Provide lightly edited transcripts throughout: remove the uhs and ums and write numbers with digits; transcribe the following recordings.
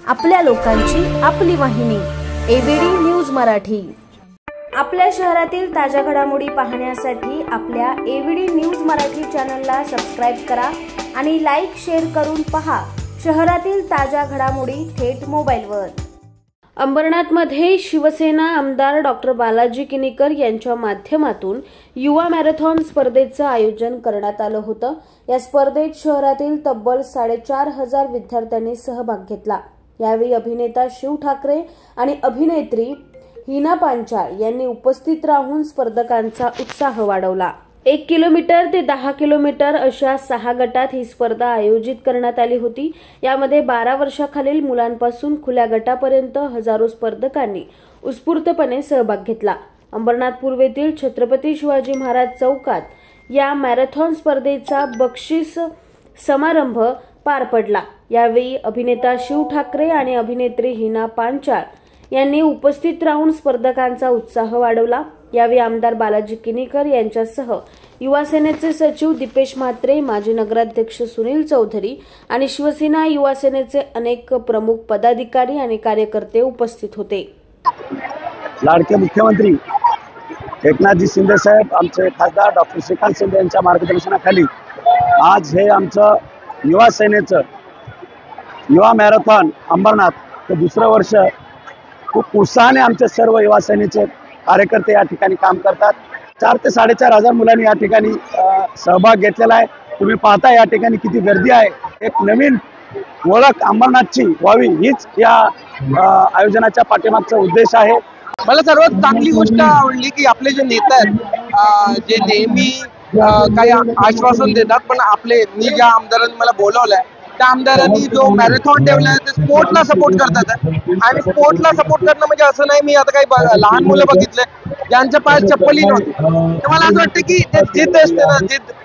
आपल्या लोकांची आपली वाहिनी एबीडी न्यूज मराठी। आपल्या शहरातील ताज्या घडामोडी पाहण्यासाठी आपल्या एबीडी न्यूज मराठी चॅनलला सबस्क्राइब करा आणि लाईक शेअर करून पहा शहरातील ताज्या घडामोडी थेट मोबाईलवर। अंबरनाथमध्ये शिवसेना आमदार डॉक्टर बालाजी किनीकर यांच्या माध्यमातून युवा मॅरेथॉन स्पर्धेचं आयोजन करण्यात आलं होतं। या स्पर्धेत शहरातील तब्बल 4,500 विद्यार्थ्यांनी सहभाग घेतला। यावेळी अभिनेता शिव ठाकरे आणि अभिनेत्री हिना पांचाळ यांनी उपस्थित राहून स्पर्धकांचा उत्साह वाढवला। 1 किलोमीटर ते 10 किलोमीटर अशा 6 गटात ही स्पर्धा आयोजित करण्यात आली होती। यामध्ये 12 वर्षाखालील मुलांपासून खुल्या गटापर्यंत हजारो स्पर्धकांनी उत्स्फूर्तपणे सहभाग घेतला। अंबरनाथ पूर्वेतील छत्रपती शिवाजी महाराज चौकात या मॅरेथॉन स्पर्धेचा बक्षीस समारंभ पार पडला। यावेळी अभिनेता शिव ठाकरे आणि अभिनेत्री हिना पांचाळ यांनी उपस्थित राहून स्पर्धकांचा उत्साह वाढवला। यावेळी आमदार बालाजी किनीकर यांच्यासह युवा सेनेचे सचिव दीपेश म्हात्रे, माजी नगराध्यक्ष सुनील चौधरी आणि शिवसेना युवा सेनेचे अनेक प्रमुख पदाधिकारी आणि कार्यकर्ते उपस्थित होते। लाडके मुख्यमंत्री एकनाथजी शिंदे साहेब, आमचे खासदार डॉक्टर श्रीकांत शिंदे यांच्या मार्गदर्शनाखाली आज हे आमचं युवा सेनेचं युवा मॅरेथॉन अंबरनाथ दुसरं वर्ष खूप उत्साहाने आमचे सर्व युवा सेनेचे कार्यकर्ते या ठिकाणी काम करतात। 4 ते 4,500 मुलांनी या ठिकाणी सहभाग घेतलेला आहे। तुम्ही पाहता या ठिकाणी किती गर्दी आहे। एक नवीन ओळख अंबरनाथची व्हावी हीच या आयोजनाच्या पाठीमागचा उद्देश आहे। मला सर्वात चांगली गोष्ट आवडली की आपले जे नेते आहेत जे नेहमी काही आश्वासन देतात, पण मी ज्या आमदारांनी मला बोलवलंय त्या आमदारांनी जो मॅरेथॉन ठेवलाय ते स्पोर्टला सपोर्ट करतात। आणि स्पोर्टला सपोर्ट करणं म्हणजे असं नाही मी आता काही लहान मुलं बघितले ज्यांच्या पायात चप्पलही नव्हती। मला असं वाटतं की ते जिद्द असते ना,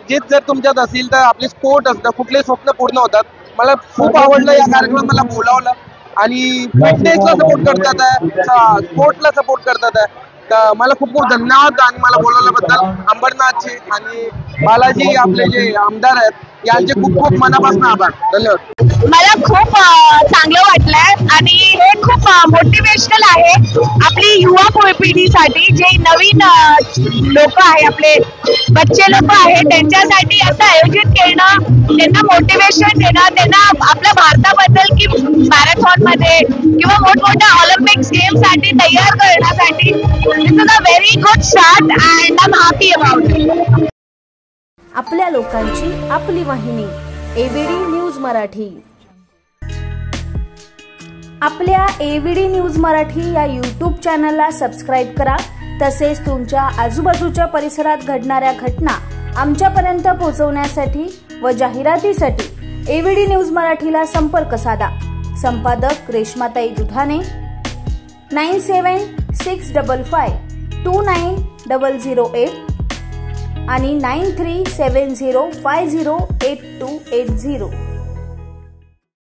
जिद्द जर तुमच्यात असेल तर आपली स्पोर्ट असतं, कुठले स्वप्न पूर्ण होतात। मला खूप आवडलं या कार्यक्रमात मला बोलावलं आणि फिटनेसला सपोर्ट करतात, स्पोर्टला सपोर्ट करतात। तर मला खूप खूप धन्यवाद आणि मला बोलवल्याबद्दल अंबरनाथचे आणि बालाजी आपले जे आमदार आहेत यांचे खूप खूप मनापासून आभार। धन्यवाद। मला खूप चांगलं वाटलंय आणि हे खूप मोटिवेशनल आहे आपली युवा पिढीसाठी। जे नवीन लोक आहे, आपले बच्चे लोक आहेत, त्यांच्यासाठी असं आयोजित करणं, त्यांना मोटिवेशन देणं, त्यांना आपल्या भारताबद्दल की मॅरेथॉन मध्ये किंवा मोठमोठ्या ऑलिम्पिक्स गेम साठी तयार करण्यासाठी this is a very good start and I am happy about it. आपल्या लोकांची आपली वाहिनी एबीडी न्यूज मराठी। आपल्या एबीडी न्यूज मराठी या यूट्यूब चॅनलला सबस्क्राइब करा। तसेच तुमच्या आजूबाजूच्या परिसरात घडणाऱ्या घटना आमच्यापर्यंत पोहोचवण्यासाठी व जाहिरातीसाठी एबीडी न्यूज मराठीला संपर्क साधा। संपादक रेश्माताई दुधाने 9765529008 आणि 9370508280।